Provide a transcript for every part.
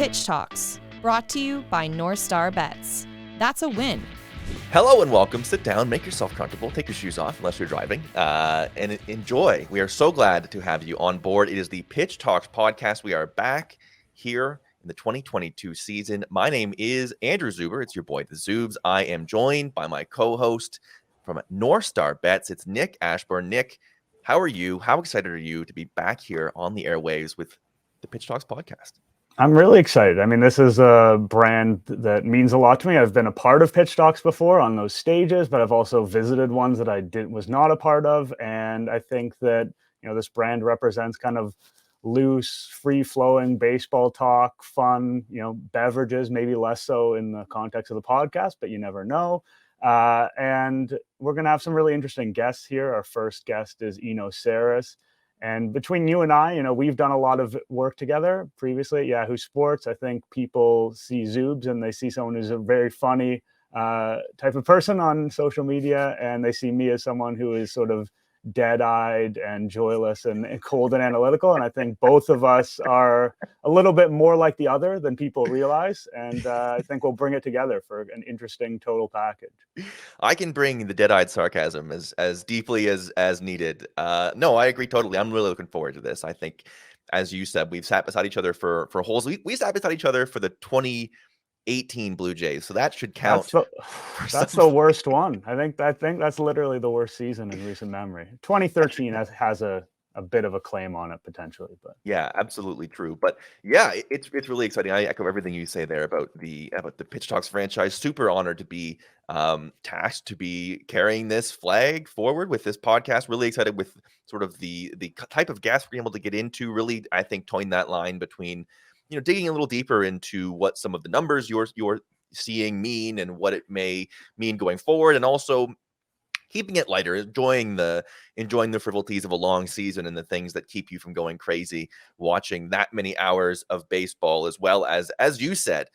Pitch Talks, brought to you by NorthStar Bets. That's a win. Hello and welcome. Sit down, make yourself comfortable, take your shoes off unless you're driving, and enjoy. We are so glad to have you on board. It is the Pitch Talks podcast. We are back here in the 2022 season. My name is Andrew Zuber. It's your boy, the Zubes. I am joined by my co-host from NorthStar Bets. It's Nick Ashbourne. Nick, how are you? How excited are you to be back here on the airwaves with the Pitch Talks podcast? I'm really excited. I mean, this is a brand that means a lot to me. I've been a part of Pitch Talks before on those stages, but I've also visited ones that I was not a part of. And I think that, this brand represents kind of loose, free-flowing baseball talk, fun, beverages, maybe less so in the context of the podcast, but you never know. And we're going to have some really interesting guests here. Our first guest is Eno Sarris. And between you and I, we've done a lot of work together previously at Yahoo Sports. I think people see Zoobs and they see someone who's a very funny type of person on social media. And they see me as someone who is sort of dead-eyed and joyless and cold and analytical. And I think both of us are a little bit more like the other than people realize. And I think we'll bring it together for an interesting total package. I can bring the dead-eyed sarcasm as deeply as needed. No, I agree totally. I'm really looking forward to this. I think, as you said, we've sat beside each other for holes. We sat beside each other for the 2018 Blue Jays, so that should count. That's the worst one. I think that's literally the worst season in recent memory. 2013 has a bit of a claim on it potentially, but yeah, absolutely true. But yeah, it's really exciting. I echo everything you say there about the Pitch Talks franchise. Super honored to be tasked to be carrying this flag forward with this podcast. Really excited with sort of the type of guests we're able to get into. Really, I think toying that line between digging a little deeper into what some of the numbers you're seeing mean and what it may mean going forward, and also keeping it lighter, enjoying the frivolities of a long season and the things that keep you from going crazy watching that many hours of baseball, as well as you said,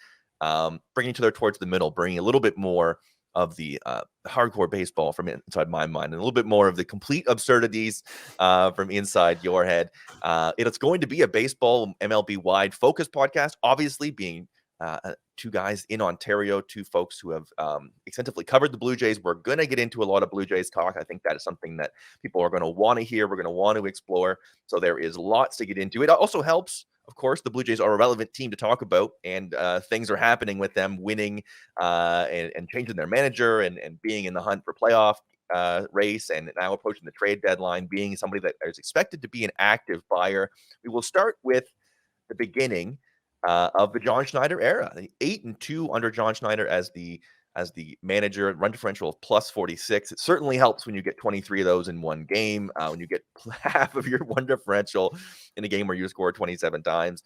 bringing each other towards the middle, bringing a little bit more of the hardcore baseball from inside my mind and a little bit more of the complete absurdities from inside your head. It's going to be a baseball MLB wide focus podcast, obviously being two guys in Ontario, two folks who have extensively covered the Blue Jays. We're going to get into a lot of Blue Jays talk. I think that is something that people are going to want to hear. We're going to want to explore. So there is lots to get into. It also helps, of course, the Blue Jays are a relevant team to talk about, and things are happening with them winning and changing their manager and being in the hunt for playoff race, and now approaching the trade deadline, being somebody that is expected to be an active buyer. We will start with the beginning of the John Schneider era. 8-2 under John Schneider as the manager, run differential of plus 46. It certainly helps when you get 23 of those in one game, when you get half of your run differential in a game where you score 27 times.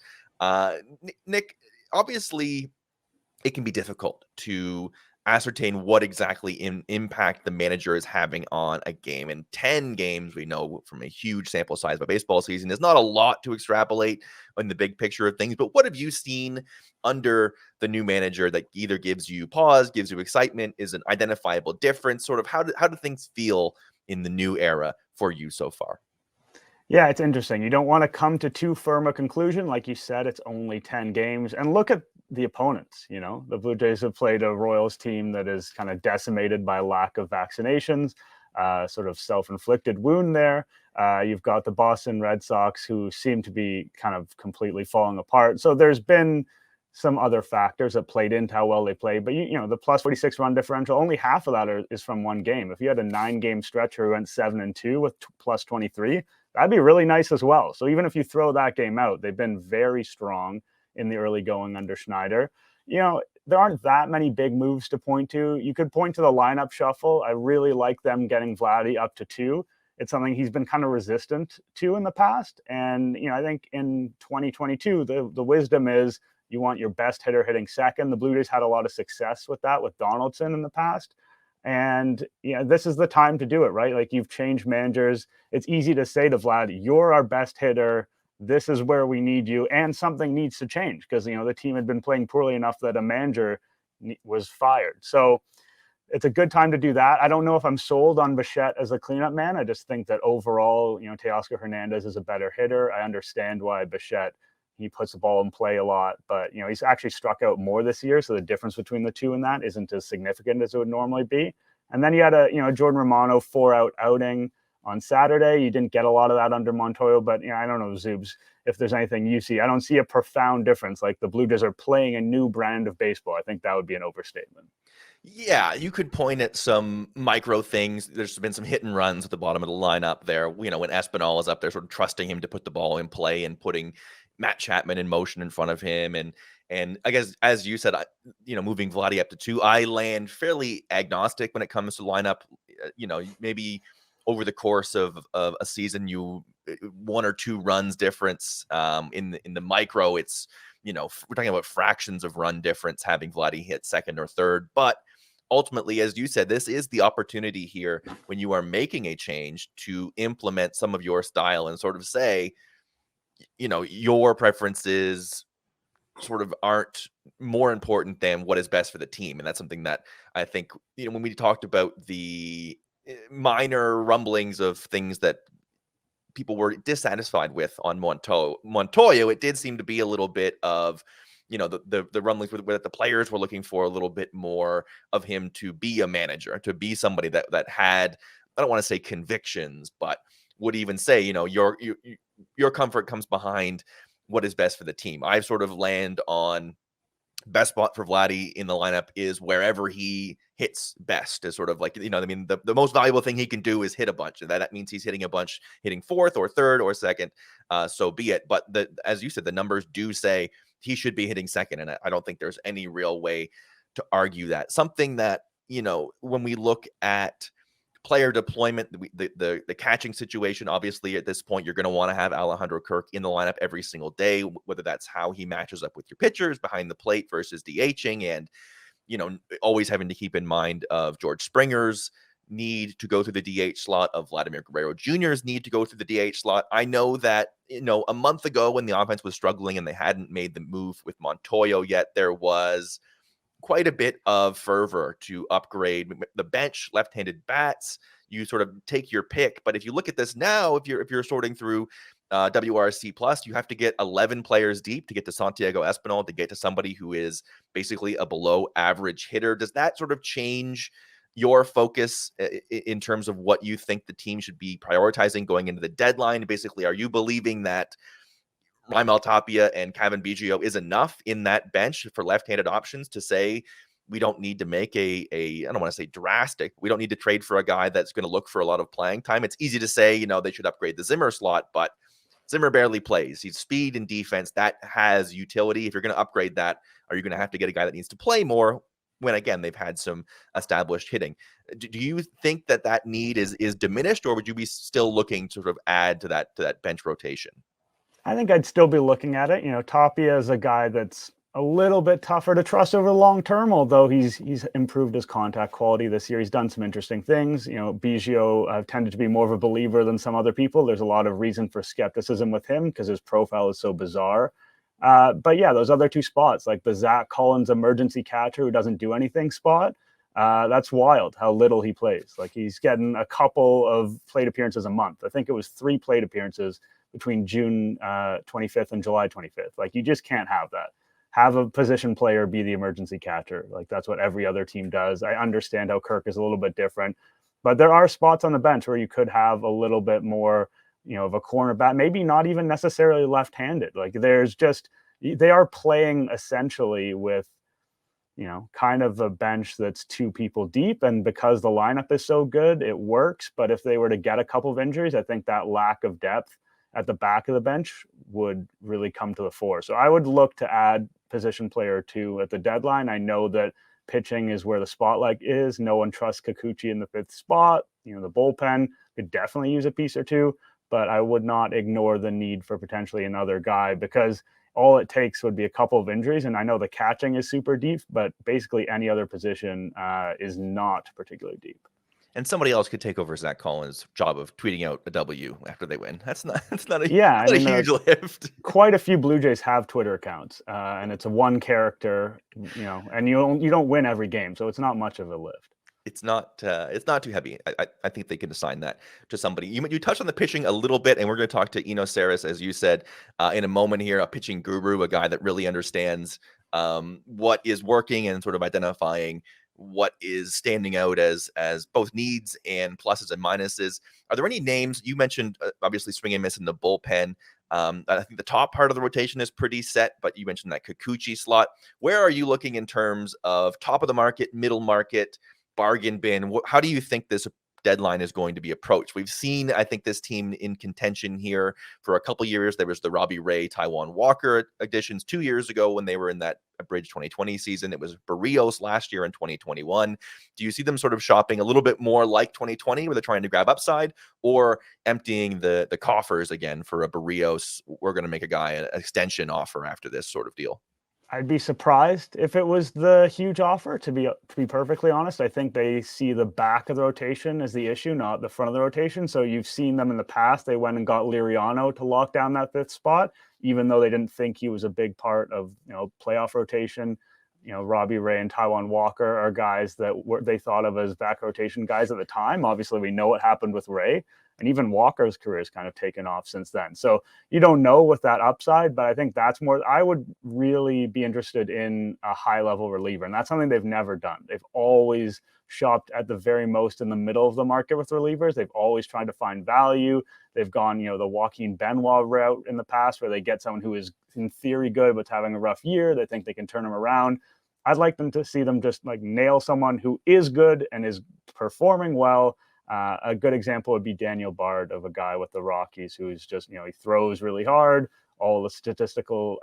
Nick, obviously it can be difficult to ascertain what exactly impact the manager is having on a game. And 10 games, we know from a huge sample size of a baseball season, is not a lot to extrapolate in the big picture of things. But what have you seen under the new manager that either gives you pause, gives you excitement, is an identifiable difference? Sort of how do things feel in the new era for you so far? Yeah, it's interesting. You don't want to come to too firm a conclusion. Like you said, it's only 10 games. And look at the opponents. The Blue Jays have played a Royals team that is kind of decimated by lack of vaccinations, sort of self-inflicted wound there. You've got the Boston Red Sox, who seem to be kind of completely falling apart. So there's been some other factors that played into how well they played. But, the plus 46 run differential, only half of that is from one game. If you had a 9-game stretch where we went 7-2 with plus 23, that'd be really nice as well. So even if you throw that game out, they've been very strong in the early going under Schneider. There aren't that many big moves to point to. You could point to the lineup shuffle. I really like them getting Vladdy up to 2. It's something he's been kind of resistant to in the past. And, I think in 2022, the wisdom is you want your best hitter hitting second. The Blue Jays had a lot of success with that with Donaldson in the past. And, this is the time to do it, right? Like, you've changed managers. It's easy to say to Vlad, you're our best hitter. This is where we need you. And something needs to change because, the team had been playing poorly enough that a manager was fired. So it's a good time to do that. I don't know if I'm sold on Bichette as a cleanup man. I just think that overall, Teoscar Hernandez is a better hitter. I understand why Bichette, He puts the ball in play a lot, but he's actually struck out more this year, so the difference between the two in that isn't as significant as it would normally be. And then you had a Jordan Romano 4-out outing on Saturday. You didn't get a lot of that under Montoyo, but I don't know, Zubes, if there's anything you see. I don't see a profound difference. Like the Blue Jays are playing a new brand of baseball. I think that would be an overstatement. Yeah, you could point at some micro things. There's been some hit and runs at the bottom of the lineup there. When Espinal is up there, sort of trusting him to put the ball in play and putting Matt Chapman in motion in front of him. And I guess, as you said, moving Vladdy up to 2, I land fairly agnostic when it comes to lineup. Maybe over the course of a season, 1 or 2 runs difference. In the micro, it's, we're talking about fractions of run difference having Vladdy hit second or third. But ultimately, as you said, this is the opportunity here when you are making a change to implement some of your style and sort of say, your preferences sort of aren't more important than what is best for the team. And that's something that I think, when we talked about the minor rumblings of things that people were dissatisfied with on Montoyo, it did seem to be a little bit of, the rumblings with the players were looking for a little bit more of him to be a manager, to be somebody that had, I don't want to say convictions, but would even say, your comfort comes behind what is best for the team. I've sort of land on best spot for Vladdy in the lineup is wherever he hits best, is sort of like, the most valuable thing he can do is hit a bunch. And that means he's hitting a bunch, hitting fourth or third or second. So be it. But as you said, the numbers do say he should be hitting second. And I don't think there's any real way to argue that. Something that, when we look at player deployment, the catching situation, obviously at this point, you're going to want to have Alejandro Kirk in the lineup every single day, whether that's how he matches up with your pitchers behind the plate versus DHing, and, always having to keep in mind of George Springer's need to go through the DH slot, of Vladimir Guerrero Jr.'s need to go through the DH slot. I know that, a month ago when the offense was struggling and they hadn't made the move with Montoyo yet, there was quite a bit of fervor to upgrade the bench, left-handed bats. You sort of take your pick. But if you look at this now, if you're sorting through WRC plus, you have to get 11 players deep to get to Santiago Espinal, to get to somebody who is basically a below average hitter. Does that sort of change your focus in terms of what you think the team should be prioritizing going into the deadline? Basically, are you believing that Raimel Tapia and Kevin Biggio is enough in that bench for left-handed options to say we don't need to make I don't want to say drastic, we don't need to trade for a guy that's going to look for a lot of playing time? It's easy to say, they should upgrade the Zimmer slot, but Zimmer barely plays. He's speed and defense. That has utility. If you're going to upgrade that, are you going to have to get a guy that needs to play more when, again, they've had some established hitting? Do you think that need is diminished, or would you be still looking to sort of add to that bench rotation? I think I'd still be looking at it. Tapia is a guy that's a little bit tougher to trust over the long term, although he's improved his contact quality this year. He's done some interesting things. Biggio tended to be more of a believer than some other people. There's a lot of reason for skepticism with him because his profile is so bizarre. But yeah, those other 2 spots, like the Zach Collins emergency catcher who doesn't do anything spot, that's wild how little he plays. Like he's getting a couple of plate appearances a month. I think it was 3 plate appearances between June 25th and July 25th. Like you just can't have that. Have a position player be the emergency catcher. Like that's what every other team does. I understand how Kirk is a little bit different, but there are spots on the bench where you could have a little bit more, of a corner bat, maybe not even necessarily left-handed. Like they are playing essentially with, kind of a bench that's 2 people deep. And because the lineup is so good, it works. But if they were to get a couple of injuries, I think that lack of depth at the back of the bench would really come to the fore. So I would look to add position player 2 at the deadline. I know that pitching is where the spotlight is. No one trusts Kikuchi in the 5th spot. The bullpen could definitely use a piece or 2, but I would not ignore the need for potentially another guy, because all it takes would be a couple of injuries. And I know the catching is super deep, but basically any other position is not particularly deep. And somebody else could take over Zach Collins' job of tweeting out a W after they win. That's not a huge lift. Quite a few Blue Jays have Twitter accounts, and it's a one character, and you don't win every game, so it's not much of a lift. it's not too heavy. I think they can assign that to somebody. You touched on the pitching a little bit, and we're going to talk to Eno Sarris, as you said, in a moment here, a pitching guru, a guy that really understands what is working and sort of identifying what is standing out as both needs and pluses and minuses. Are there any names you mentioned? Obviously, swing and miss in the bullpen. I think the top part of the rotation is pretty set, but you mentioned that Kikuchi slot. Where are you looking in terms of top of the market, middle market, bargain bin? How do you think this deadline is going to be approached? We've seen, I think, this team in contention here for a couple years. There was the Robbie Ray, Taijuan Walker additions 2 years ago when they were in that Bridge 2020 season. It was Berrios last year in 2021. Do you see them sort of shopping a little bit more like 2020 where they're trying to grab upside, or emptying the coffers again for a Berrios, we're going to make a guy an extension offer after this sort of deal? I'd be surprised if it was the huge offer, to be perfectly honest. I think they see the back of the rotation as the issue, not the front of the rotation. So you've seen them in the past. They went and got Liriano to lock down that 5th spot, even though they didn't think he was a big part of, playoff rotation. Robbie Ray and Taijuan Walker are guys that they thought of as back rotation guys at the time. Obviously, we know what happened with Ray. And even Walker's career has kind of taken off since then. So you don't know with that upside, but I think that's more, I would really be interested in a high level reliever. And that's something they've never done. They've always shopped at the very most in the middle of the market with relievers. They've always tried to find value. They've gone, the Joaquin Benoit route in the past, where they get someone who is in theory good, but's having a rough year. They think they can turn him around. I'd like them to see them just like nail someone who is good and is performing well. A good example would be Daniel Bard, of a guy with the Rockies who's just, he throws really hard. All the statistical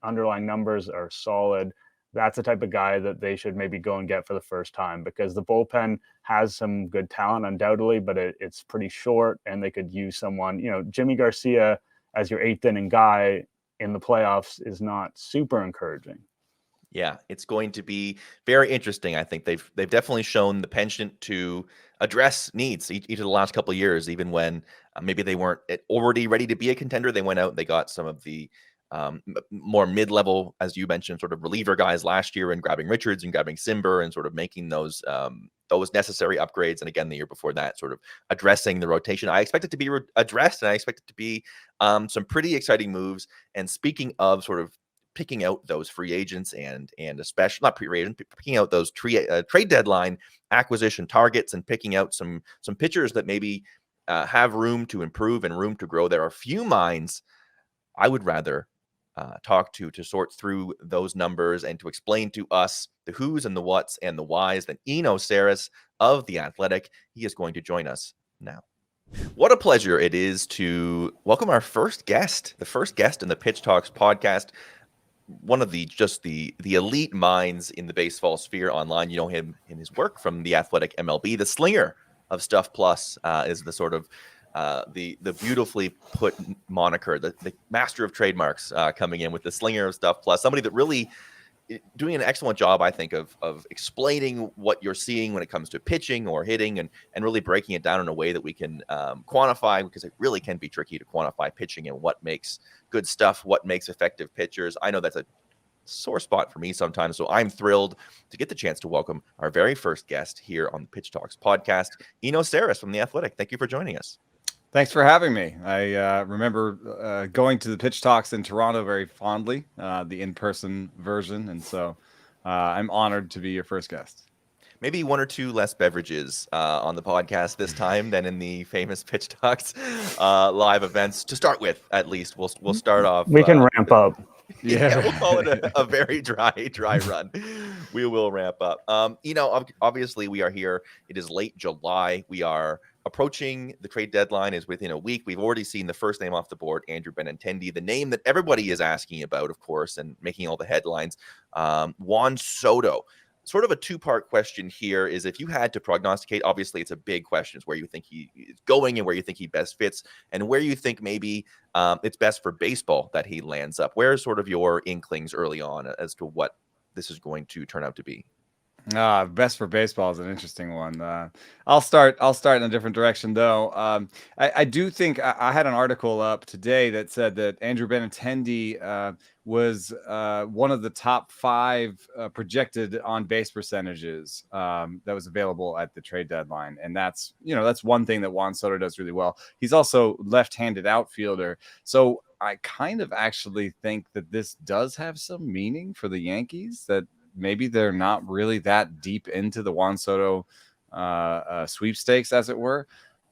underlying numbers are solid. That's the type of guy that they should maybe go and get for the first time, because the bullpen has some good talent undoubtedly, but it's pretty short, and they could use someone, Jimmy Garcia as your 8th inning guy in the playoffs is not super encouraging. Yeah, it's going to be very interesting. I think they've definitely shown the penchant to address needs each of the last couple of years, even when maybe they weren't already ready to be a contender. They went out and they got some of the more mid-level, as you mentioned, sort of reliever guys last year, and grabbing Richards and grabbing Simber and sort of making those necessary upgrades. And again, the year before that, sort of addressing the rotation. I expect it to be addressed, and I expect it to be some pretty exciting moves. And speaking of sort of picking out those free agents and especially not free agents, picking out those trade deadline acquisition targets, and picking out some pitchers that maybe have room to improve and room to grow. There are few minds I would rather talk to sort through those numbers and to explain to us the who's and the what's and the whys than Eno Sarris of The Athletic. He is going to join us now. What a pleasure it is to welcome our first guest, the first guest in the Pitch Talks podcast. One of the elite minds in the baseball sphere online. You know him in his work from the Athletic MLB. The slinger of Stuff Plus is the sort of the beautifully put moniker, the master of trademarks, coming in with the slinger of Stuff Plus. Somebody that really doing an excellent job, I think, of explaining what you're seeing when it comes to pitching or hitting, and really breaking it down in a way that we can quantify, because it really can be tricky to quantify pitching and what makes good stuff, what makes effective pitchers. I know that's a sore spot for me sometimes, so I'm thrilled to get the chance to welcome our very first guest here on the Pitch Talks podcast, Eno Sarris from The Athletic. Thank you for joining us. Thanks for having me. I remember going to the Pitch Talks in Toronto very fondly, the in-person version, and so I'm honored to be your first guest. Maybe one or two less beverages on the podcast this time than in the famous Pitch Talks live events. To start with, at least, we'll start off. We can ramp up. Yeah, we'll call it a very dry run. We will ramp up. Obviously, we are here. It is late July. We are approaching the trade deadline is within a week. We've already seen the first name off the board, Andrew Benintendi, the name that everybody is asking about, of course, and making all the headlines. Juan Soto. Sort of a two-part question here is, if you had to prognosticate, obviously it's a big question, is where you think he is going and where you think he best fits, and where you think maybe it's best for baseball that he lands up. Where are sort of your inklings early on as to what this is going to turn out to be? Best for baseball is an interesting one. I'll start in a different direction though. I do think I had an article up today that said that Andrew Benintendi was one of the top 5 projected on base percentages that was available at the trade deadline. And that's one thing that Juan Soto does really well. He's also left-handed outfielder. So I kind of actually think that this does have some meaning for the Yankees, that maybe they're not really that deep into the Juan Soto sweepstakes, as it were.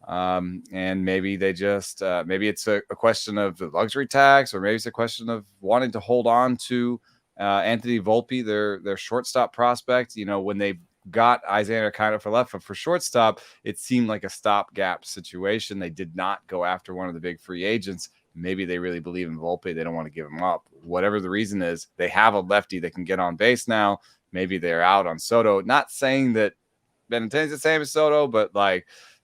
And maybe they just maybe it's a question of the luxury tax, or maybe it's a question of wanting to hold on to Anthony Volpe, their shortstop prospect. When they got Isaiah Nakano for left, but for shortstop, it seemed like a stopgap situation. They did not go after one of the big free agents. Maybe they really believe in Volpe. They don't want to give him up. Whatever the reason is, they have a lefty that can get on base now. Maybe they're out on Soto. Not saying that Benintendi's the same as Soto, but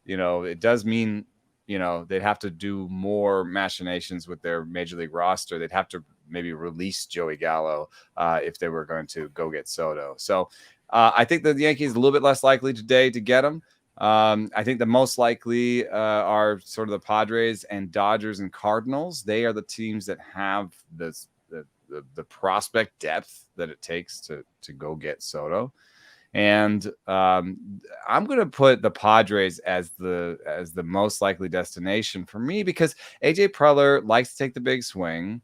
it does mean, they'd have to do more machinations with their major league roster. They'd have to maybe release Joey Gallo if they were going to go get Soto. So I think that the Yankees are a little bit less likely today to get him. I think the most likely are sort of the Padres and Dodgers and Cardinals. They are the teams that have the prospect depth that it takes to go get Soto. And I'm going to put the Padres as the most likely destination for me, because AJ Preller likes to take the big swing.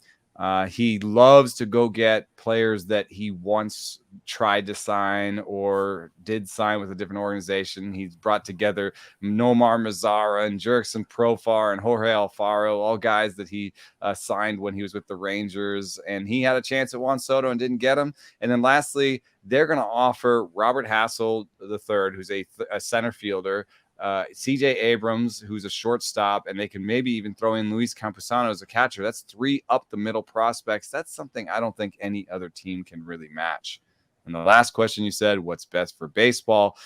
He loves to go get players that he once tried to sign or did sign with a different organization. He's brought together Nomar Mazara and Jurickson Profar and Jorge Alfaro, all guys that he signed when he was with the Rangers. And he had a chance at Juan Soto and didn't get him. And then lastly, they're going to offer Robert Hassel III, who's a center fielder, CJ Abrams, who's a shortstop, and they can maybe even throw in Luis Campusano as a catcher. That's 3 up the middle prospects. That's something I don't think any other team can really match. And the last question you said, what's best for baseball?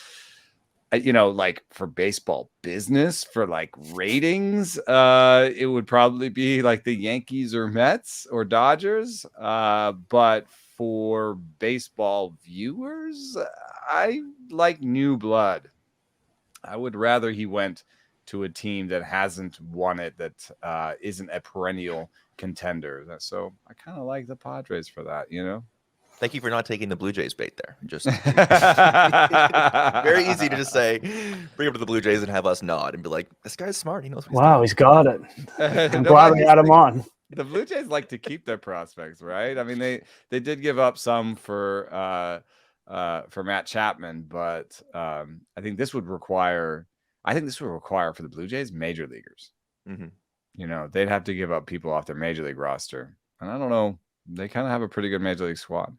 Like for baseball business, for like ratings, it would probably be like the Yankees or Mets or Dodgers. But for baseball viewers, I like new blood. I would rather he went to a team that hasn't won it, that isn't a perennial contender. So I kind of like the Padres for that, Thank you for not taking the Blue Jays bait there. Just very easy to just say, bring him to the Blue Jays and have us nod and be like, this guy's smart. He knows what he's got it. I'm glad we had him on. The Blue Jays like to keep their prospects, right? I mean, they did give up some for Matt Chapman, but I think this would require for the Blue Jays major leaguers. Mm-hmm. They'd have to give up people off their major league roster, and I don't know. They kind of have a pretty good major league squad.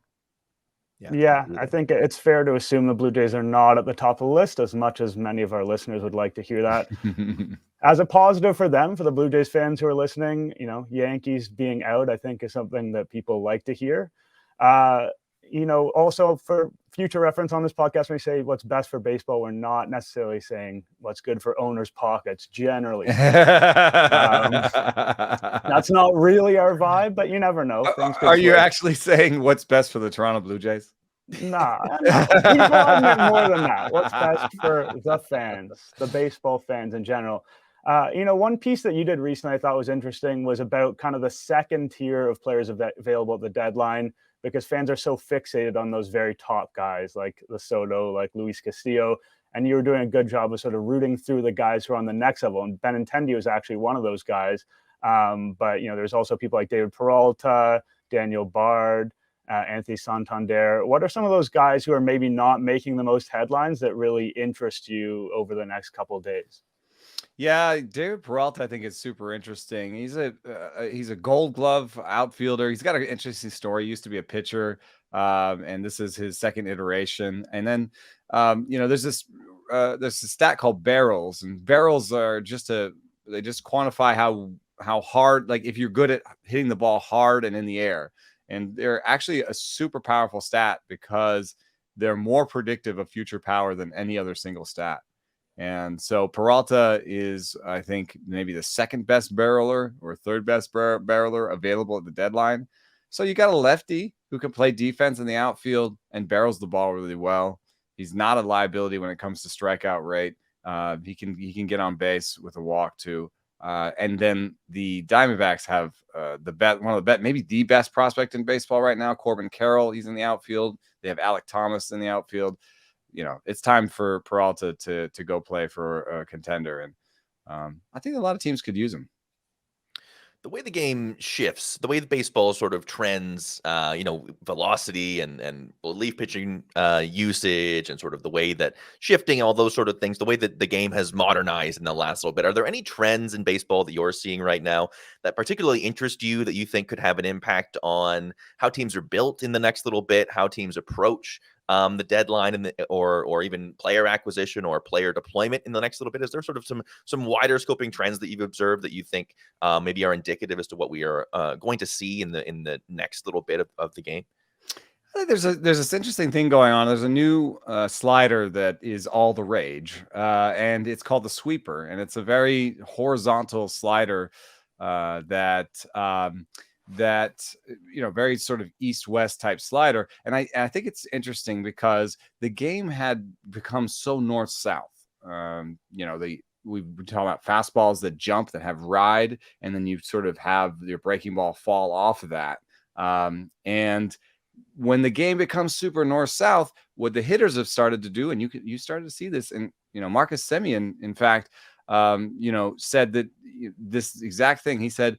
Yeah, I think it's fair to assume the Blue Jays are not at the top of the list, as much as many of our listeners would like to hear that. As a positive for them, for the Blue Jays fans who are listening, Yankees being out, I think, is something that people like to hear. Also for future reference on this podcast, when we say what's best for baseball, we're not necessarily saying what's good for owners' pockets, generally. That's not really our vibe, but you never know. Are you actually saying what's best for the Toronto Blue Jays? Nah, people admit more than that. What's best for the fans, the baseball fans in general. One piece that you did recently I thought was interesting was about kind of the second tier of players available at the deadline, because fans are so fixated on those very top guys like the Soto, like Luis Castillo, and you were doing a good job of sort of rooting through the guys who are on the next level. And Benintendi was actually one of those guys. But there's also people like David Peralta, Daniel Bard, Anthony Santander. What are some of those guys who are maybe not making the most headlines that really interest you over the next couple of days? Yeah, David Peralta, I think, is super interesting. He's a Gold Glove outfielder. He's got an interesting story. He used to be a pitcher, and this is his second iteration. And then, there's this stat called barrels, and barrels are they just quantify how hard, like if you're good at hitting the ball hard and in the air. And they're actually a super powerful stat because they're more predictive of future power than any other single stat. And so Peralta is, I think, maybe the second best barreler or third best barreler available at the deadline. So you got a lefty who can play defense in the outfield and barrels the ball really well. He's not a liability when it comes to strikeout rate. He can get on base with a walk too. And then the Diamondbacks have maybe the best prospect in baseball right now, Corbin Carroll. He's in the outfield. They have Alec Thomas in the outfield. It's time for Peralta to go play for a contender, and I think a lot of teams could use him. The way the game shifts, the way the baseball sort of trends, velocity and relief pitching usage, and sort of the way that shifting, all those sort of things, the way that the game has modernized in the last little bit. Are there any trends in baseball that you're seeing right now that particularly interest you, that you think could have an impact on how teams are built in the next little bit, how teams approach the deadline or even player acquisition or player deployment in the next little bit? Is there sort of some wider scoping trends that you've observed that you think maybe are indicative as to what we are going to see in the next little bit of the game? I think there's this interesting thing going on. There's a new slider that is all the rage, and it's called the sweeper, and it's a very horizontal slider that very sort of east-west type slider. And I think it's interesting because the game had become so north-south. We've been talking about fastballs that jump, that have ride, and then you sort of have your breaking ball fall off of that. And when the game becomes super north-south, what the hitters have started to do, and you started to see this, and Marcus Semien, in fact, said that this exact thing. He said,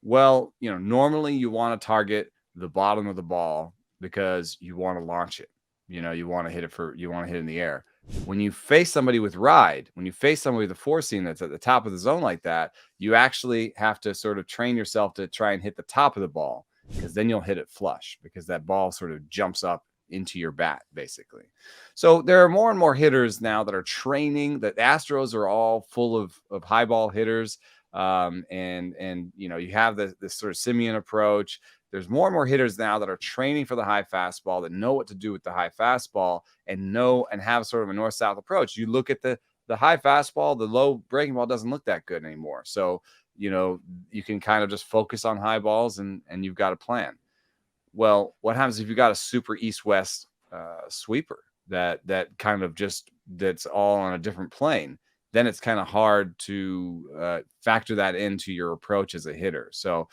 well, normally you want to target the bottom of the ball because you want to launch it. You want to hit it in the air. When you face somebody with ride, when you face somebody with a four seam that's at the top of the zone like that, you actually have to sort of train yourself to try and hit the top of the ball, because then you'll hit it flush, because that ball sort of jumps up into your bat, basically. So there are more and more hitters now that are training. The Astros are all full of high ball hitters. And you have this sort of Semien approach. There's more and more hitters now that are training for the high fastball, that know what to do with the high fastball, and have sort of a north-south approach. You look at the high fastball, the low breaking ball doesn't look that good anymore. So, you can kind of just focus on high balls and you've got a plan. Well, what happens if you've got a super east-west sweeper that kind of that's all on a different plane? Then it's kind of hard to factor that into your approach as a hitter. So,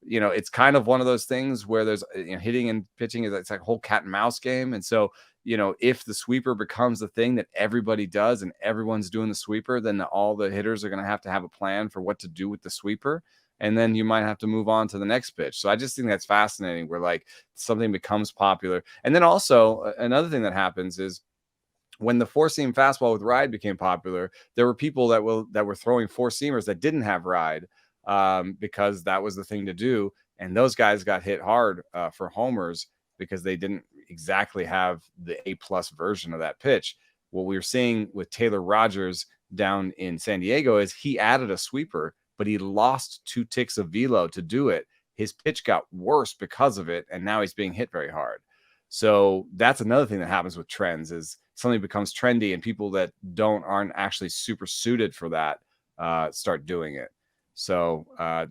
it's kind of one of those things where there's hitting and pitching it's like a whole cat and mouse game. And so, if the sweeper becomes the thing that everybody does and everyone's doing the sweeper, then all the hitters are going to have a plan for what to do with the sweeper. And then you might have to move on to the next pitch. So I just think that's fascinating, where like something becomes popular. And then also another thing that happens is, when the four-seam fastball with ride became popular, there were people that were throwing four-seamers that didn't have ride, because that was the thing to do. And those guys got hit hard for homers because they didn't exactly have the A-plus version of that pitch. What we were seeing with Taylor Rogers down in San Diego is he added a sweeper, but he lost 2 ticks of velo to do it. His pitch got worse because of it, and now he's being hit very hard. So that's another thing that happens with trends, is something becomes trendy and people that aren't actually super suited for that start doing it. So I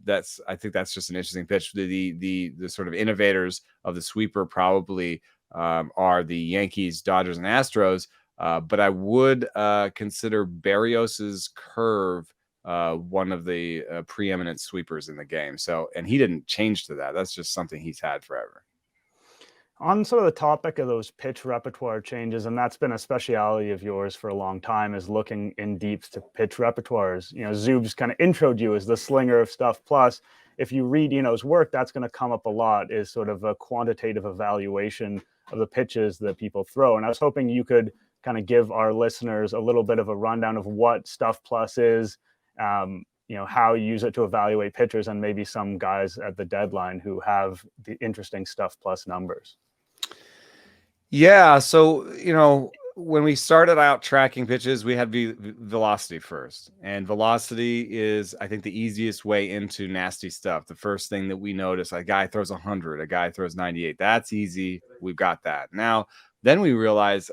think that's just an interesting pitch. The sort of innovators of the sweeper probably are the Yankees, Dodgers, and Astros. But I would consider Berrios's curve one of the preeminent sweepers in the game. So, and he didn't change to that. That's just something he's had forever. On sort of the topic of those pitch repertoire changes, and that's been a speciality of yours for a long time, is looking in deep to pitch repertoires. Zoob's kind of introed you as the slinger of stuff. Plus, if you read Eno's work, that's going to come up a lot, is sort of a quantitative evaluation of the pitches that people throw. And I was hoping you could kind of give our listeners a little bit of a rundown of what Stuff Plus is, how you use it to evaluate pitchers, and maybe some guys at the deadline who have the interesting Stuff Plus numbers. Yeah. So, when we started out tracking pitches, we had velocity first. And velocity is, I think, the easiest way into nasty stuff. The first thing that we notice, a guy throws 100, a guy throws 98. That's easy. We've got that. Now, then we realize,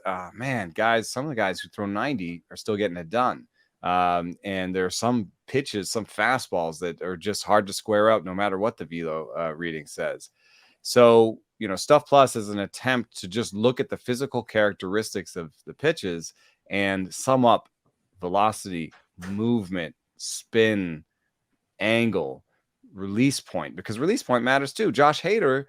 guys, some of the guys who throw 90 are still getting it done. And there are some pitches, some fastballs that are just hard to square up no matter what the velo reading says. So Stuff Plus is an attempt to just look at the physical characteristics of the pitches and sum up velocity, movement, spin, angle, release point, because release point matters too. Josh Hader,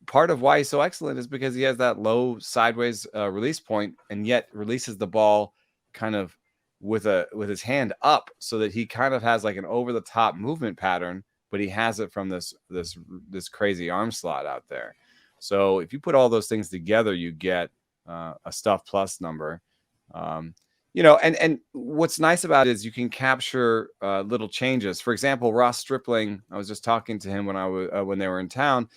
part of why he's so excellent is because he has that low sideways release point, and yet releases the ball kind of with his hand up, so that he kind of has like an over the top movement pattern, but he has it from this crazy arm slot out there. So if you put all those things together, you get a Stuff Plus number. And what's nice about it is you can capture little changes. For example, Ross Stripling, I was just talking to him when they were in town.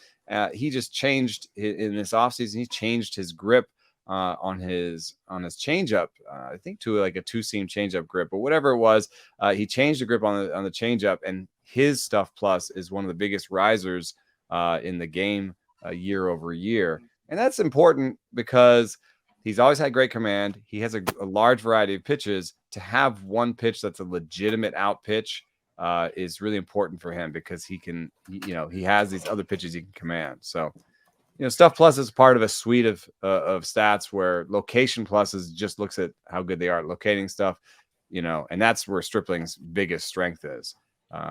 He just changed in this offseason. He changed his grip on his changeup. I think to like a 2-seam changeup grip, or whatever it was. He changed the grip on the changeup, and his Stuff Plus is one of the biggest risers in the game year over year. And that's important because he's always had great command. He has a large variety of pitches. To have one pitch that's a legitimate out pitch is really important for him, because he has these other pitches he can command. So, Stuff Plus is part of a suite of stats, where Location Plus just looks at how good they are at locating stuff, and that's where Stripling's biggest strength is.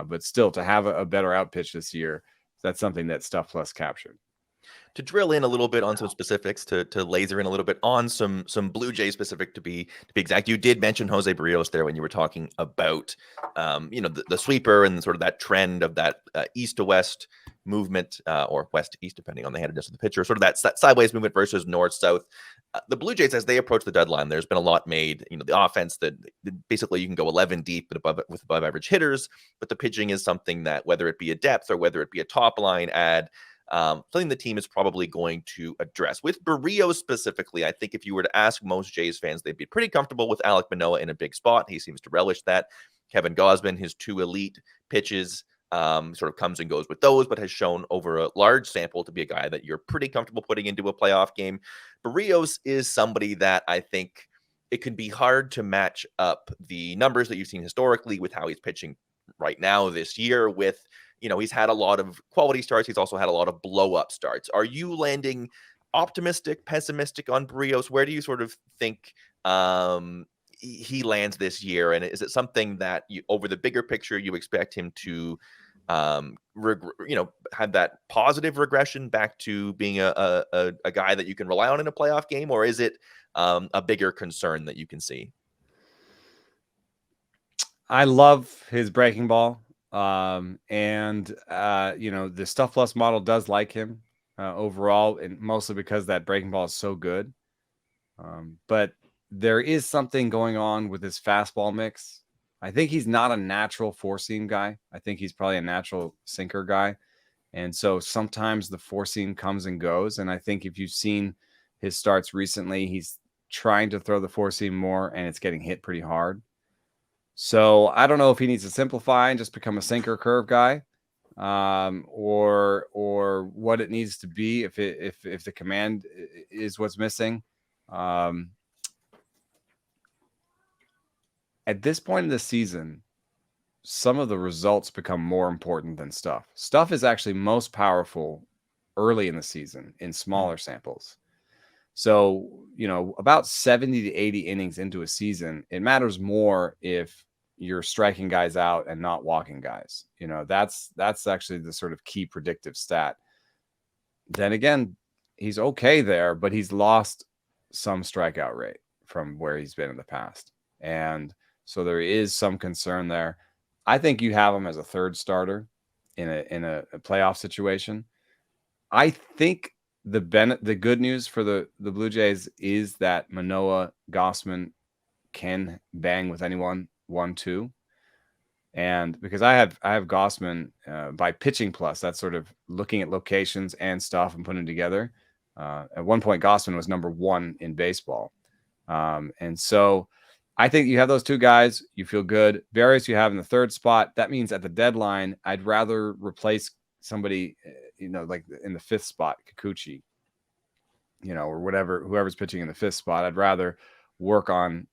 But still, to have a better out pitch this year, that's something that Stuff Plus captured. To drill in a little bit on some specifics, to laser in a little bit on some Blue Jay specific, to be exact, you did mention Jose Berrios there when you were talking about the sweeper and sort of that trend of that east to west movement, or west to east, depending on the handedness of the pitcher, sort of that sideways movement versus north south. The Blue Jays, as they approach the deadline, there's been a lot made. The offense that basically you can go 11 deep with above average hitters, but the pitching is something that, whether it be a depth or whether it be a top line add, something the team is probably going to address. With Berrios specifically, I think if you were to ask most Jays fans, they'd be pretty comfortable with Alek Manoah in a big spot. He seems to relish that. Kevin Gausman, his 2 elite pitches, sort of comes and goes with those, but has shown over a large sample to be a guy that you're pretty comfortable putting into a playoff game. Berrios is somebody that I think it can be hard to match up the numbers that you've seen historically with how he's pitching right now this year. With he's had a lot of quality starts. He's also had a lot of blow-up starts. Are you landing optimistic, pessimistic on Berrios? Where do you sort of think he lands this year? And is it something that over the bigger picture, you expect him to have that positive regression back to being a guy that you can rely on in a playoff game? Or is it a bigger concern that you can see? I love his breaking ball. The Stuff Plus model does like him overall, and mostly because that breaking ball is so good. But there is something going on with his fastball mix. I think he's not a natural 4-seam guy. I think he's probably a natural sinker guy. And so sometimes the 4-seam comes and goes. And I think if you've seen his starts recently, he's trying to throw the 4-seam more, and it's getting hit pretty hard. So I don't know if he needs to simplify and just become a sinker curve guy, or what it needs to be if the command is what's missing. At this point in the season, some of the results become more important than stuff. Stuff is actually most powerful early in the season in smaller samples. So, about 70 to 80 innings into a season, it matters more if you're striking guys out and not walking guys. That's actually the sort of key predictive stat. Then again, he's okay there, but he's lost some strikeout rate from where he's been in the past. And so there is some concern there. I think you have him as a third starter in a playoff situation. I think the good news for the Blue Jays is that Manoah, Gausman can bang with anyone 1-2. And because I have Gausman by Pitching Plus, that's sort of looking at locations and stuff and putting them together. At one point, Gausman was number 1 in baseball. And so I think you have those 2 guys. You feel good. Berrios you have in the 3rd spot. That means at the deadline, I'd rather replace somebody, like in the 5th spot, Kikuchi, or whoever's pitching in the 5th spot. I'd rather work on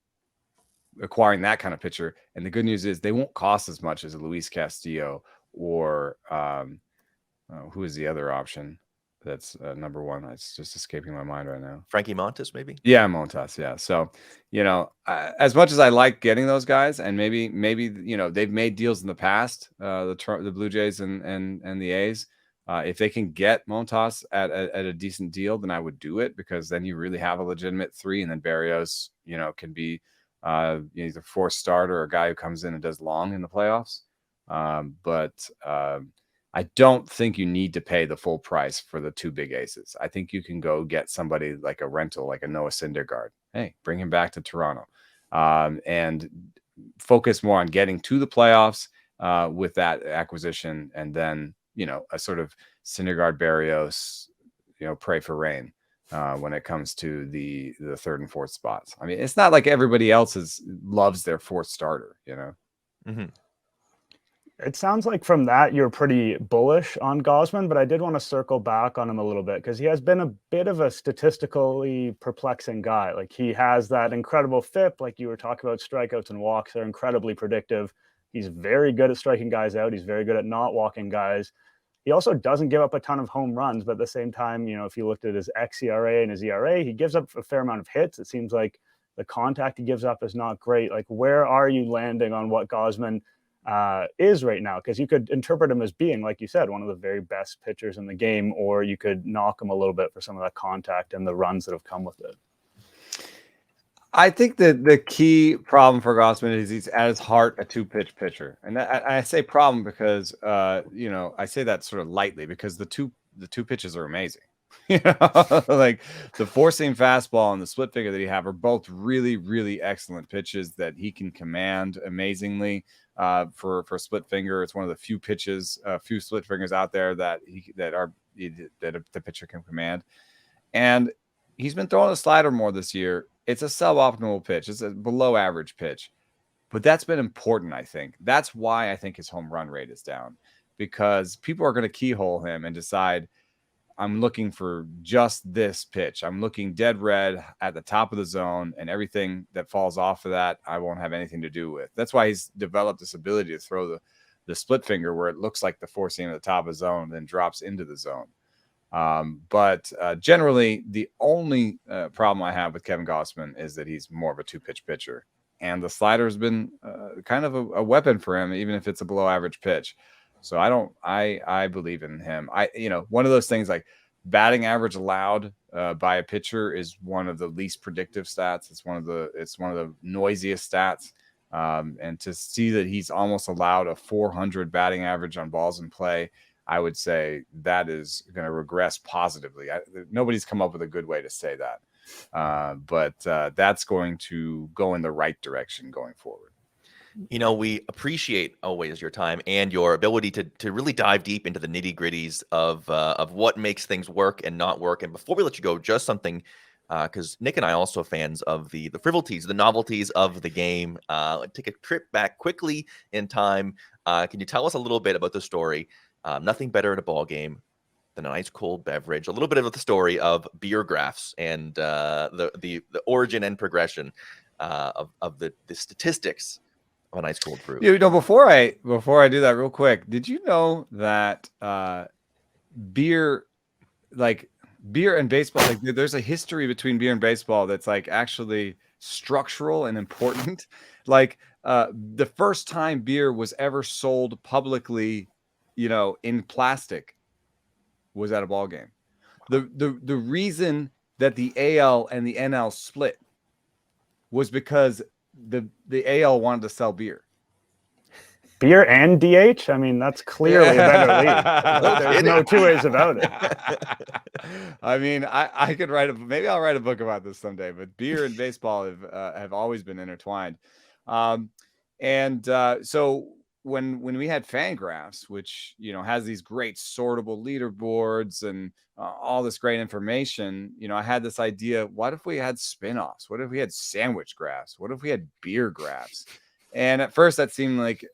acquiring that kind of pitcher. And the good news is they won't cost as much as a Luis Castillo or who is the other option that's number one. It's just escaping my mind right now. Frankie Montas, maybe. Yeah, Montas. Yeah. So, as much as I like getting those guys, and maybe they've made deals in the past, the Blue Jays and the A's. If they can get Montas at a decent deal, then I would do it, because then you really have a legitimate 3, and then Berrios, can be either forced starter or a guy who comes in and does long in the playoffs. But I don't think you need to pay the full price for the 2 big aces. I think you can go get somebody like a rental, like a Noah Syndergaard. Hey, bring him back to Toronto, and focus more on getting to the playoffs with that acquisition, and then a sort of Syndergaard, Berrios, pray for rain when it comes to the 3rd and 4th spots. I mean, it's not like everybody else loves their 4th starter. Mm-hmm. It sounds like from that you're pretty bullish on Gausman, but I did want to circle back on him a little bit, because he has been a bit of a statistically perplexing guy. Like, he has that incredible FIP, like you were talking about, strikeouts and walks. They're incredibly predictive. He's very good at striking guys out. He's very good at not walking guys. He also doesn't give up a ton of home runs, but at the same time, if you looked at his xERA and his ERA, he gives up a fair amount of hits. It seems like the contact he gives up is not great. Like, where are you landing on what Gausman is right now? Because you could interpret him as being, like you said, one of the very best pitchers in the game, or you could knock him a little bit for some of that contact and the runs that have come with it. I think that the key problem for Gausman is he's at his heart a 2-pitch pitcher, and I say problem because I say that sort of lightly, because the two pitches are amazing. Like the 4-seam fastball and the split finger that he have are both really, really excellent pitches that he can command amazingly. For split finger, it's one of the few pitches, few split fingers out there that the pitcher can command. And he's been throwing the slider more this year. It's a suboptimal pitch. It's a below average pitch, but that's been important. I think that's why I think his home run rate is down, because people are going to keyhole him and decide, I'm looking for just this pitch. I'm looking dead red at the top of the zone, and everything that falls off of that, I won't have anything to do with. That's why he's developed this ability to throw the split finger where it looks like the 4-seam at the top of the zone and then drops into the zone. But generally, the only problem I have with Kevin Gausman is that he's more of a 2-pitch pitcher, and the slider has been kind of a weapon for him, even if it's a below average pitch. So I believe in him. One of those things, like batting average allowed by a pitcher is one of the least predictive stats. It's one of the noisiest stats. And to see that he's almost allowed a 400 batting average on balls in play, I would say that is going to regress positively. Nobody's come up with a good way to say that. But that's going to go in the right direction going forward. We appreciate always your time and your ability to really dive deep into the nitty-gritties of what makes things work and not work. And before we let you go, just something, because Nick and I are also fans of the frivolities, the novelties of the game. Take a trip back quickly in time. Can you tell us a little bit about the story? Nothing better at a ball game than an ice cold beverage. A little bit of the story of beer graphs and the origin and progression of the statistics of an ice cold brew. Before I do that, real quick, did you know that beer and baseball, like there's a history between beer and baseball that's like actually structural and important? Like the first time beer was ever sold publicly, in plastic, was at a ball game. The reason that the AL and the NL split was because the AL wanted to sell beer. Beer and DH? I mean, that's clearly a better league. There's no 2 ways about it. I mean, I could maybe I'll write a book about this someday, but beer and baseball have always been intertwined. So when we had Fangraphs, which has these great sortable leaderboards and all this great information, I had this idea: what if we had spin-offs? What if we had sandwich graphs? What if we had beer graphs? And at first that seemed like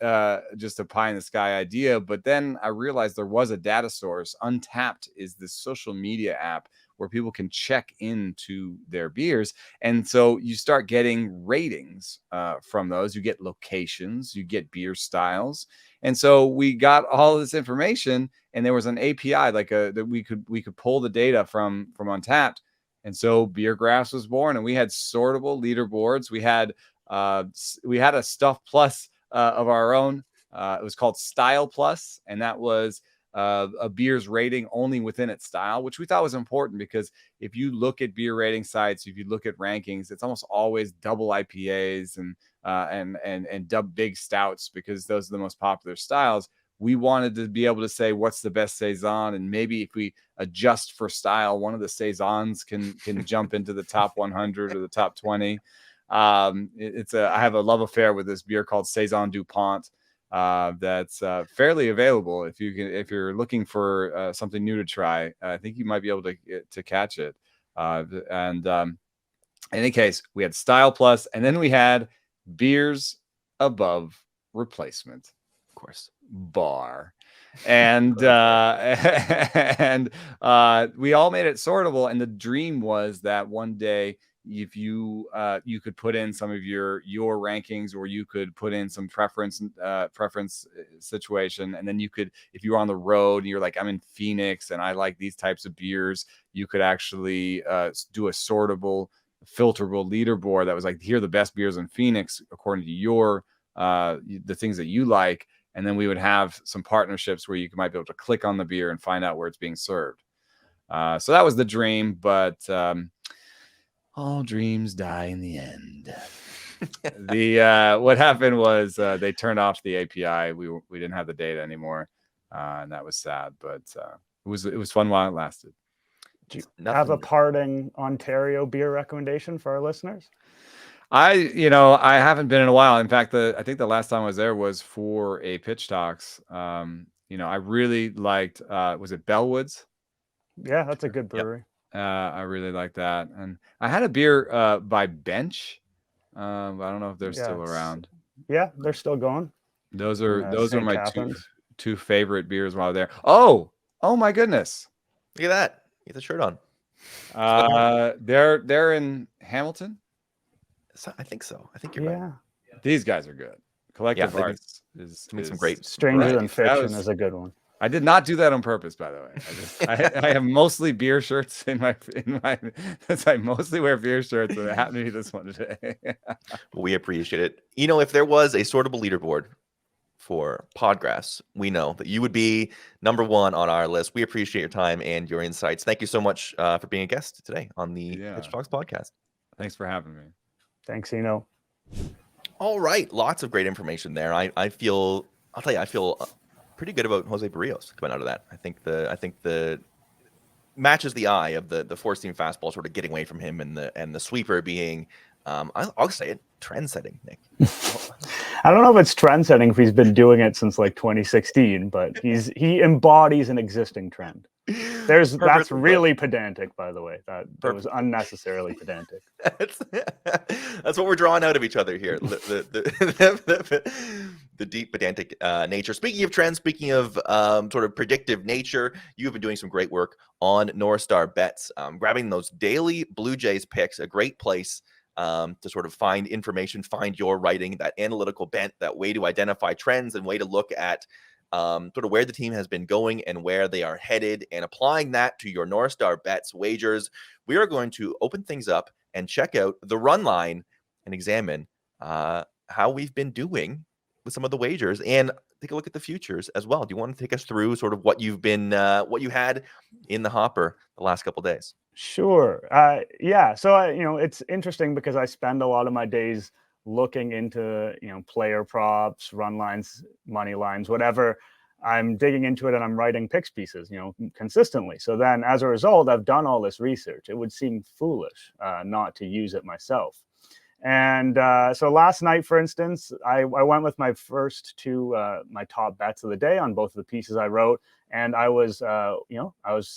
just a pie in the sky idea. But then I realized there was a data source. Untapped is this social media app where people can check into their beers. And so you start getting ratings from those. You get locations, you get beer styles. And so we got all this information, and there was an API that we could pull the data from Untapped. And so Beer Graphs was born, and we had sortable leaderboards. We had a Stuff Plus of our own. It was called Style Plus, and that was a beer's rating only within its style, which we thought was important because if you look at beer rating sites, if you look at rankings, it's almost always double IPAs and big stouts because those are the most popular styles. We wanted to be able to say what's the best saison, and maybe if we adjust for style, one of the saisons can jump into the top 100 or the top 20. I have a love affair with this beer called Saison DuPont. That's fairly available if you're looking for something new to try. I think you might be able to catch it. In any case, we had Style Plus, and then we had Beers Above Replacement, Of course, bar, and we all made it sortable. And the dream was that one day, if you could put in some of your rankings, or you could put in some preference situation, and then you could, if you were on the road and you're like, I'm in Phoenix and I like these types of beers, you could actually do a sortable, filterable leaderboard that was like, here are the best beers in Phoenix according to your the things that you like. And then we would have some partnerships where you might be able to click on the beer and find out where it's being served. So that was the dream, but all dreams die in the end. What happened was they turned off the API. We didn't have the data anymore, and that was sad. But it was fun while it lasted. Do you have a parting Ontario beer recommendation for our listeners? I haven't been in a while. In fact, I think the last time I was there was for a Pitch Talks. I really liked. Was it Bellwoods? Yeah, that's a good brewery. Yep. I really like that, and I had a beer by Bench. I don't know if they're still around. Yeah, they're still going. Those are my two favorite beers while they're there. Oh my goodness! Look at that. Get the shirt on. They're in Hamilton. I think so. I think you're right. These guys are good. Collective Arts is some great. Stranger Than Fiction is a good one. I did not do that on purpose, by the way. I have mostly beer shirts in my. I mostly wear beer shirts, and it happened to be this one today. Well, we appreciate it. If there was a sortable leaderboard for Podgraphs, we know that you would be number one on our list. We appreciate your time and your insights. Thank you so much for being a guest today on the Pitch Talks podcast. Thanks for having me. Thanks, Eno. All right, lots of great information there. I feel pretty good about Jose Berrios coming out of that. I think the matches the eye of the four-seam fastball sort of getting away from him, and the sweeper being I'll say it, trend-setting, Nick. I don't know if it's trend-setting if he's been doing it since like 2016, but he embodies an existing trend. That's really pedantic, by the way. That was unnecessarily pedantic. That's what we're drawing out of each other here. The deep pedantic nature. Speaking of trends, speaking of sort of predictive nature, you have been doing some great work on NorthStar Bets, grabbing those daily Blue Jays picks, a great place to sort of find information, find your writing, that analytical bent, that way to identify trends and way to look at sort of where the team has been going and where they are headed, and applying that to your NorthStar Bets wagers. We are going to open things up and check out the run line and examine how we've been doing with some of the wagers, and take a look at the futures as well. Do you want to take us through sort of what you had in the hopper the last couple of days? Sure. Yeah. So it's interesting because I spend a lot of my days looking into, player props, run lines, money lines, whatever. I'm digging into it and I'm writing picks pieces, consistently. So then as a result, I've done all this research. It would seem foolish not to use it myself. And so last night, for instance, I went with my first two, my top bets of the day on both of the pieces I wrote. And I was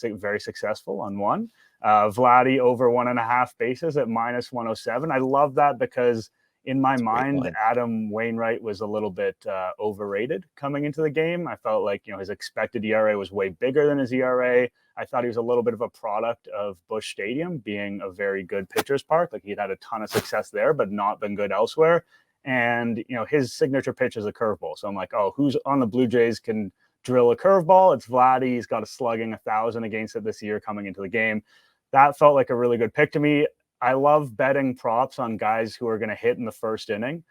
very successful on one. Vladdy over 1.5 bases at -107. I love that because, In my That's a great mind, line. Adam Wainwright was a little bit overrated coming into the game. I felt like, his expected ERA was way bigger than his ERA. I thought he was a little bit of a product of Busch Stadium being a very good pitcher's park. Like, he'd had a ton of success there, but not been good elsewhere. And, his signature pitch is a curveball. So I'm like, oh, who's on the Blue Jays can drill a curveball? It's Vladdy. He's got a slugging 1,000 against it this year coming into the game. That felt like a really good pick to me. I love betting props on guys who are going to hit in the first inning,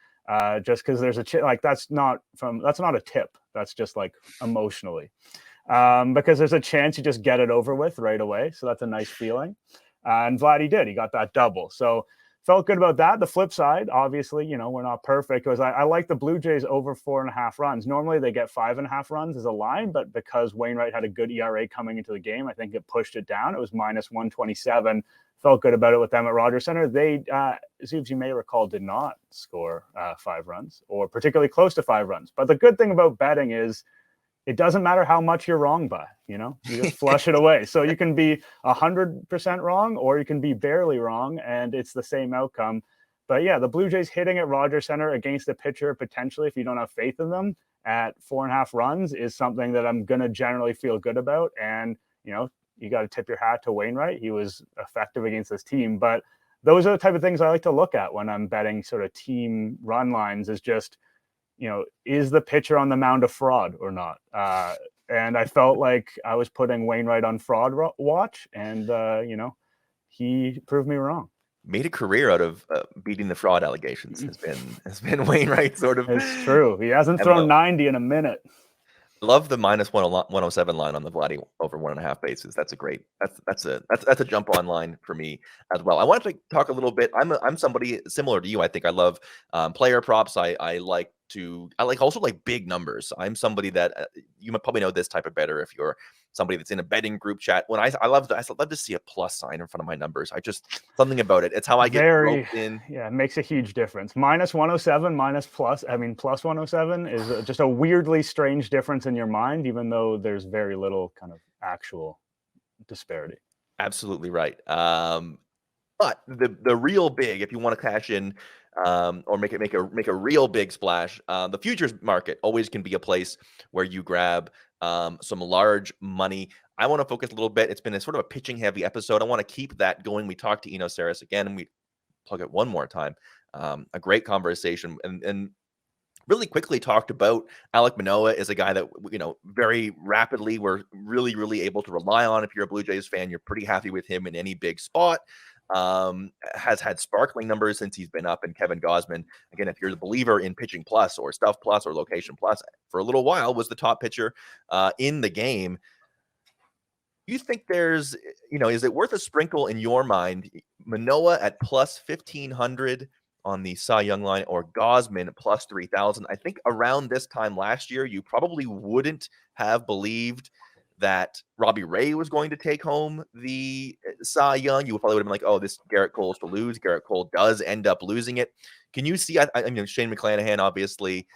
just because there's that's not a tip. That's just like emotionally, because there's a chance you just get it over with right away. So that's a nice feeling. And Vladdy did. He got that double. So felt good about that. The flip side, obviously, we're not perfect, because I like the Blue Jays over 4.5 runs. Normally they get 5.5 runs as a line, but because Wainwright had a good ERA coming into the game, I think it pushed it down. It was minus 127. Felt good about it with them at Rogers Center. They, as you may recall, did not score 5 runs, or particularly close to 5 runs. But the good thing about betting is it doesn't matter how much you're wrong by, you just flush it away. So you can be 100% wrong, or you can be barely wrong, and it's the same outcome. But yeah, the Blue Jays hitting at Rogers Center against a pitcher, potentially, if you don't have faith in them, at 4.5 runs is something that I'm going to generally feel good about. And, you got to tip your hat to Wainwright. He was effective against this team. But those are the type of things I like to look at when I'm betting sort of team run lines, is just, is the pitcher on the mound a fraud or not? And I felt like I was putting Wainwright on fraud watch, and, he proved me wrong. Made a career out of beating the fraud allegations. Has been Wainwright sort of. It's true. He hasn't thrown 90 in a minute. Love the minus 107 line on the Vladdy over 1.5 bases. That's a great. That's a jump on line for me as well. I wanted to talk a little bit. I'm somebody similar to you. I think I love player props. I like also big numbers. I'm somebody that you might probably know this type of better if you're somebody that's in a betting group chat. When I love to see a plus sign in front of my numbers. Something about it. It's how I get roped in. Yeah, it makes a huge difference. Minus 107, plus 107 is just a weirdly strange difference in your mind, even though there's very little kind of actual disparity. Absolutely right. But the real big, if you want to cash in, or make a real big splash, the futures market always can be a place where you grab some large money. I want to focus a little bit. It's been a sort of a pitching heavy episode. I want to keep that going. We talked to Eno Sarris again, and we plug it one more time. A great conversation, and really quickly talked about Alek Manoah is a guy that, very rapidly we're really, really able to rely on. If you're a Blue Jays fan, you're pretty happy with him in any big spot. Has had sparkling numbers since he's been up. And Kevin Gausman, again, if you're the believer in pitching plus or stuff plus or location plus, for a little while was the top pitcher in the game. You think there's, is it worth a sprinkle in your mind? Manoah at plus 1,500 on the Cy Young line, or Gausman plus 3,000. I think around this time last year, you probably wouldn't have believed that Robbie Ray was going to take home the Cy Young. You probably would have been like, oh, this Garrett Cole's to lose. Garrett Cole does end up losing it. Can you see, I mean, Shane McClanahan obviously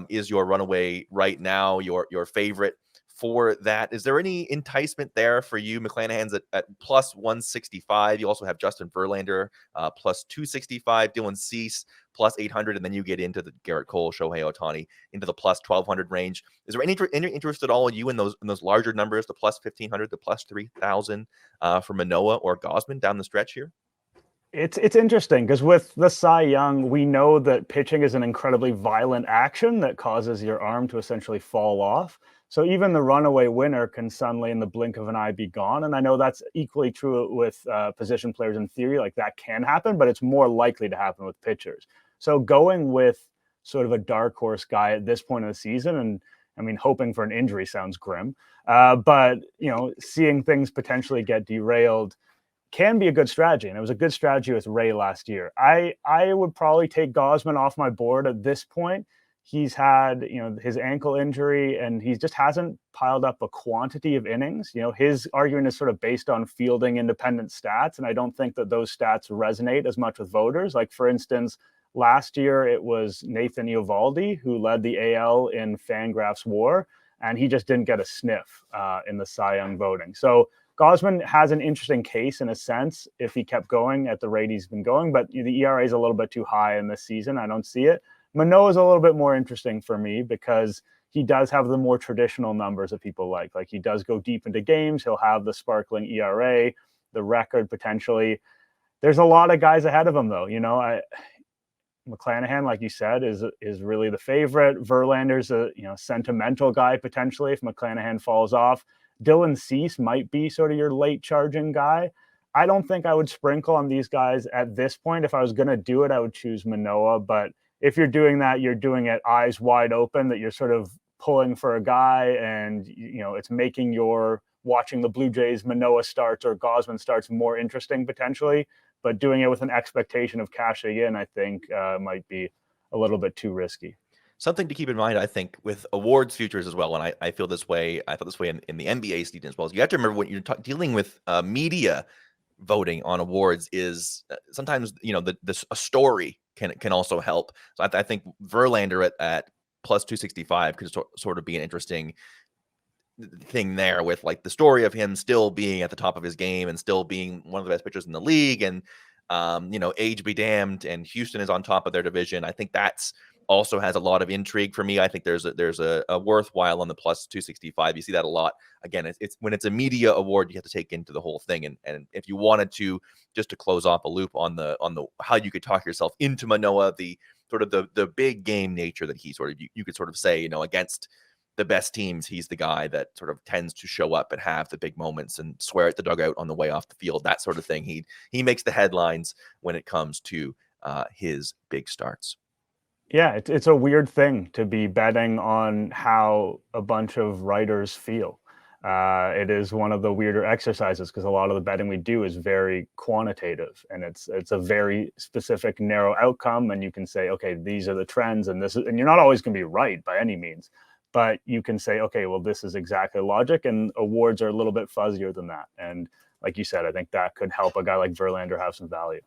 is your runaway right now, your favorite for that. Is there any enticement there for you? McClanahan's at plus 165. You also have Justin Verlander plus 265, Dylan Cease plus 800, and then you get into the Garrett Cole, Shohei Ohtani into the plus 1,200 range. Is there any interest at all in you in those larger numbers, the plus 1,500, the plus 3,000 for Manoah or Gausman down the stretch here? It's interesting because with the Cy Young, we know that pitching is an incredibly violent action that causes your arm to essentially fall off. So even the runaway winner can suddenly, in the blink of an eye, be gone. And I know that's equally true with position players in theory. Like, that can happen, but it's more likely to happen with pitchers. So going with sort of a dark horse guy at this point of the season, and I mean, hoping for an injury sounds grim, but seeing things potentially get derailed can be a good strategy. And it was a good strategy with Ray last year. I would probably take Gausman off my board at this point. He's had, his ankle injury, and he just hasn't piled up a quantity of innings. His argument is sort of based on fielding independent stats, and I don't think that those stats resonate as much with voters. Like, for instance, last year it was Nathan Eovaldi who led the AL in Fangraphs WAR, and he just didn't get a sniff in the Cy Young voting. So Gausman has an interesting case in a sense if he kept going at the rate he's been going, but the ERA is a little bit too high in this season. I don't see it. Manoah is a little bit more interesting for me because he does have the more traditional numbers that people like. Like he does go deep into games. He'll have the sparkling ERA, the record potentially. There's a lot of guys ahead of him though. McClanahan, like you said, is really the favorite. Verlander's a sentimental guy potentially if McClanahan falls off. Dylan Cease might be sort of your late charging guy. I don't think I would sprinkle on these guys at this point. If I was going to do it, I would choose Manoah. But if you're doing that, you're doing it eyes wide open, that you're sort of pulling for a guy and, it's making your watching the Blue Jays Manoah starts or Gausman starts more interesting potentially. But doing it with an expectation of cashing in, I think might be a little bit too risky. Something to keep in mind, I think, with awards futures as well, and I feel this way. I felt this way in the NBA season as well. Is you have to remember when you're dealing with media voting on awards is sometimes a story can also help. So I think Verlander at plus 265 could sort of be an interesting thing there with like the story of him still being at the top of his game and still being one of the best pitchers in the league, and age be damned, and Houston is on top of their division. I think that's also has a lot of intrigue for me. I think there's a worthwhile on the plus 265. You see that a lot. Again, it's when it's a media award, you have to take into the whole thing. And if you wanted to, just to close off a loop on the how you could talk yourself into Manoah, the sort of the big game nature that he sort of you could sort of say, against the best teams, he's the guy that sort of tends to show up and have the big moments and swear at the dugout on the way off the field, that sort of thing. He makes the headlines when it comes to his big starts. Yeah, it's a weird thing to be betting on how a bunch of writers feel. It is one of the weirder exercises because a lot of the betting we do is very quantitative, and it's a very specific, narrow outcome. And you can say, okay, these are the trends, and you're not always going to be right by any means, but you can say, okay, well, this is exactly logic, and awards are a little bit fuzzier than that. And like you said, I think that could help a guy like Verlander have some value.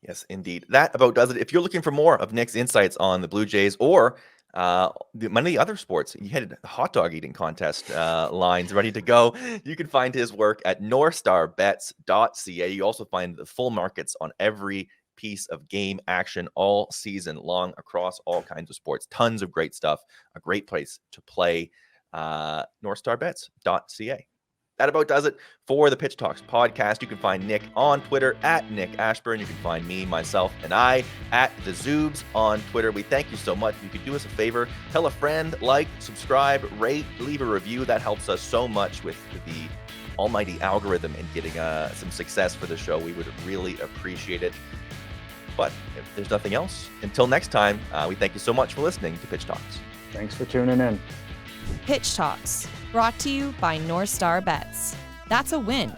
Yes, indeed. That about does it. If you're looking for more of Nick's insights on the Blue Jays or many of the other sports, you had the hot dog eating contest lines ready to go. You can find his work at NorthStarBets.ca. You also find the full markets on every piece of game action all season long across all kinds of sports. Tons of great stuff. A great place to play. NorthStarBets.ca. That about does it for the Pitch Talks podcast. You can find Nick on Twitter at Nick Ashbourne. You can find me, myself, and I at the Zubes on Twitter. We thank you so much. If you could do us a favor, tell a friend, like, subscribe, rate, leave a review. That helps us so much with the almighty algorithm and getting some success for the show. We would really appreciate it. But if there's nothing else, until next time, we thank you so much for listening to Pitch Talks. Thanks for tuning in. Pitch Talks, brought to you by NorthStar Bets. That's a win.